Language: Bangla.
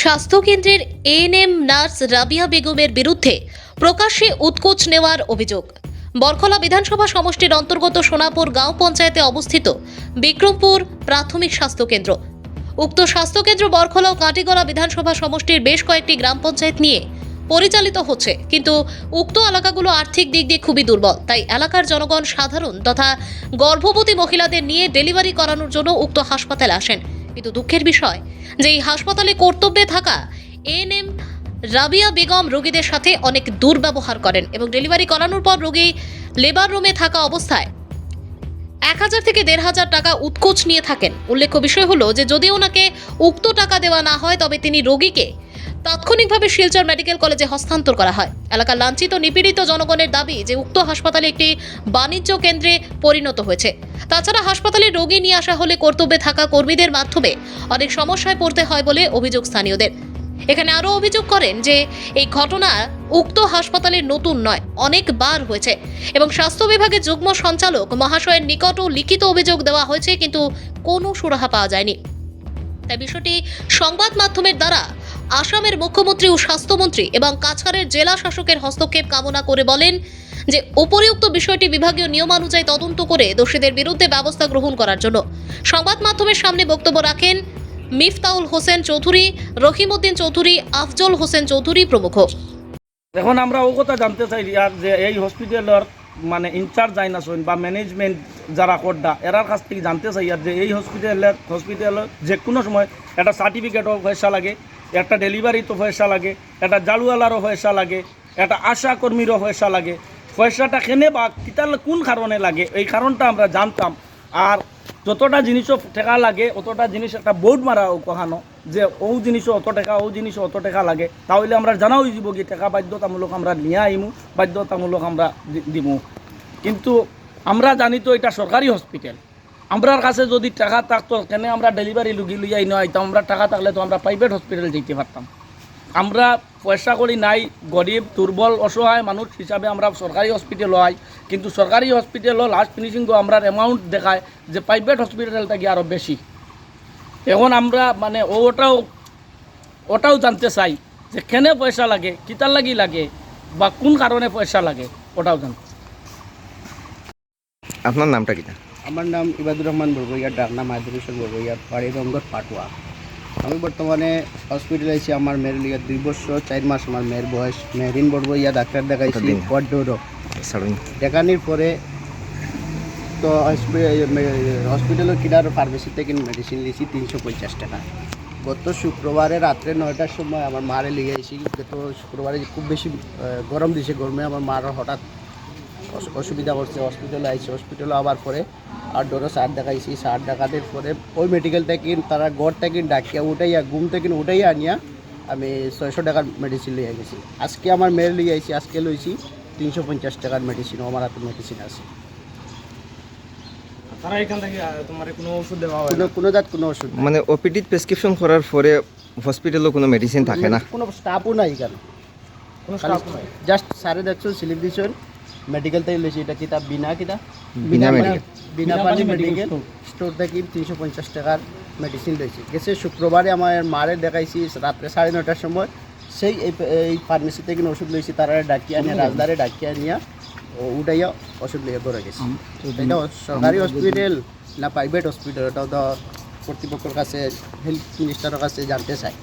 স্বাস্থ্যকেন্দ্রের এএনএম নার্স রাবিয়া বেগমের বিরুদ্ধে প্রকাশ্যে উৎকোচ নেওয়ার অভিযোগ। বরখলা বিধানসভা সমষ্টির অন্তর্গত সোনাপুর গাঁও পঞ্চায়েতে অবস্থিত বিক্রমপুর প্রাথমিক স্বাস্থ্যকেন্দ্র। উক্ত স্বাস্থ্যকেন্দ্র বরখলা ও কাটিগড়া বিধানসভা সমষ্টির বেশ কয়েকটি গ্রাম পঞ্চায়েত নিয়ে পরিচালিত হচ্ছে, কিন্তু উক্ত এলাকাগুলো আর্থিক দিক দিয়ে খুবই দুর্বল। তাই এলাকার জনগণ সাধারণ তথা গর্ভবতী মহিলাদের নিয়ে ডেলিভারি করানোর জন্য উক্ত হাসপাতালে আসেন। কিন্তু দুঃখের বিষয় যে এই হাসপাতালে কর্তব্যে থাকা এএনএম রাবিয়া বেগম রোগীদের সাথে অনেক দুর্ব্যবহার করেন এবং ডেলিভারি করানোর পর রোগী লেবার রুমে থাকা অবস্থায় 1000 থেকে 1500 টাকা উৎকোচ নিয়ে থাকেন। উল্লেখ্য বিষয় হলো যে যদি ওনাকে উক্ত টাকা দেওয়া না হয় তবে তিনি রোগীকে তাৎক্ষণিকভাবে শিলচর মেডিকেল কলেজে হস্তান্তর করা হয়। এলাকার লাঞ্ছিত নিপীড়িত জনগণের দাবি যে উক্ত হাসপাতালে একটি বাণিজ্য কেন্দ্রে পরিণত হয়েছে। তাছাড়া হাসপাতালে রোগী নিয়ে আসা হলে কর্তব্যে থাকা কর্মীদের মাধ্যমে অনেক সমস্যায় পড়তে হয় বলে অভিযোগ স্থানীয়দের। এখানে আরও অভিযোগ করেন যে এই ঘটনা উক্ত হাসপাতালের নতুন নয়, অনেকবার হয়েছে এবং স্বাস্থ্য বিভাগের যুগ্ম সঞ্চালক মহাশয়ের নিকটও লিখিত অভিযোগ দেওয়া হয়েছে, কিন্তু কোনো সুরাহা পাওয়া যায়নি। তাই বিষয়টি সংবাদ মাধ্যমের দ্বারা আসামের মুখ্যমন্ত্রী ও স্বাস্থ্যমন্ত্রী এবং কাছাড়ের জেলা শাসকের হস্তক্ষেপ কামনা করে বলেন যে উপরিউক্ত বিষয়টি বিভাগীয় নিয়মানুযায়ী তদন্ত করে দোষীদের বিরুদ্ধে ব্যবস্থা গ্রহণ করার জন্য। সংবাদ মাধ্যমের সামনে বক্তব্য রাখেন মিফতাউল হোসেন চৌধুরী, রহিমউদ্দিন চৌধুরী, আফজল হোসেন চৌধুরী প্রমুখ। এখন আমরা ও কথা জানতে চাই আর যে এই হসপিটালের মানে ইনচার্জ আইন আসেন বা ম্যানেজমেন্ট যারা করডা এরার কাছ থেকে জানতে চাই আর যে এই হসপিটালের যে কোনো সময় একটা সার্টিফিকেটও পয়সা লাগে, একটা ডেলিভারি তো পয়সা লাগে, একটা জালুয়ালারও পয়সা লাগে, একটা আশা কর্মীরও পয়সা লাগে। পয়সাটা কেনে বা কিতাল কোন কারণে লাগে এই কারণটা আমরা জানতাম। আর যতটা জিনিসও টাকা লাগে অতটা জিনিস একটা বোর্ড মারা কখানো যে ও জিনিসও অত টাকা, ও জিনিসও অত টাকা লাগে, তাহলে আমরা জানাও যাব কি টাকা বাধ্যতামূলক আমরা নিয়ে আইমু, বাধ্যতামূলক আমরা দিমু। কিন্তু আমরা জানি তো এটা সরকারি হসপিটাল, আমরার কাছে যদি টাকা থাকতো কেন আমরা ডেলিভারি লুগি লইয়া নিয়ে আইতাম। আমরা টাকা থাকলে তো আমরা প্রাইভেট হসপিটাল যেতে পারতাম। আমরা পয়সা করি নাই, গরিব দুর্বল অসহায় মানুষ হিসাবে আমরা সরকারি হসপিটাল হয়, কিন্তু সরকারি হসপিটালও লাস্ট ফিনিশিং আমরা অ্যামাউন্ট দেখায় যে প্রাইভেট হসপিটালটা গিয়ে আরও বেশি। এখন আমরা মানে ওটাও জানতে চাই যে কেনে পয়সা লাগে, কিতার লাগি লাগে বা কোন কারণে পয়সা লাগে ওটাও জানতে চাই। আপনার নামটা কি? আমার নাম ইবাদুর রহমান বড়বইয়া, ডাক নাম আদিরুশন বড়বইয়া, বাড়ি রঙ্গর পাটুয়া। আমি বর্তমানে হসপিটালে আছি। আমার মেয়ের লিগে 2 বছর 4 মাস আমার মেয়ের বয়স। মেহরিন বড়বইয়া ডাক্তার দেখাইছি পড্ডোরও দেখানির পরে তো হসপিটালের কিনার ফার্মেসি থেকে মেডিসিন লিছি 350 টাকা। গত শুক্রবারে রাত্রে 9টার সময় আমার মারে লিয়ে আইছি। গত শুক্রবারে খুব বেশি গরম দিছে, গরমে আমার মার হঠাৎ অসুবিধা করছে। হসপিটালে আইছি, হসপিটালে আবার পরে আর ডোরো সার দেখাইছি। সার দেখানোর পরে ওই মেডিকেল থেকে তারা গড় থেকে ডাকিয়া উঠাইয়া ঘুম থেকে উঠাইয়া আনিয়া আমি 600 টাকার মেডিসিন লিয়ে গেছি। আজকে আমার মেয়ের লিয়ে আইছি, আজকে লইছি 350 টাকার মেডিসিন। আমার হাতে মেডিসিন আছে। তারা এখান থেকে তোমার কোনো ওষুধ দেওয়া হয় কোনো ওষুধ মানে ওপিডি প্রেসক্রিপশন করার পরে হসপিটালে কোনো মেডিসিন থাকে না, কোনো স্টাফও নাই এখানে, কোনো স্টাফ নাই। জাস্ট সারে দেখছো স্লিপ দিচ্ছেন মেডিকেল থেকে লইছি। এটা কিতা বিনা বিনা পানি মেডিকেল স্টোর থেকে 350 টাকার মেডিসিন লইছি। গেছে শুক্রবারে আমার মারে দেখাইছি রাত্রে 9:30টার সময়। সেই এই ফার্মেসি থেকে ওষুধ লইছি, তারা ডাকিয়া নিয়ে রাজদারে ডাকিয়া নিয়ে উঠাইয়া ওষুধ লিয়ে করে গেছি। এটা সরকারি হসপিটাল না প্রাইভেট হসপিটাল, ওটাও তো কর্তৃপক্ষের কাছে হেলথ মিনিস্টারের কাছে জানতে চাই।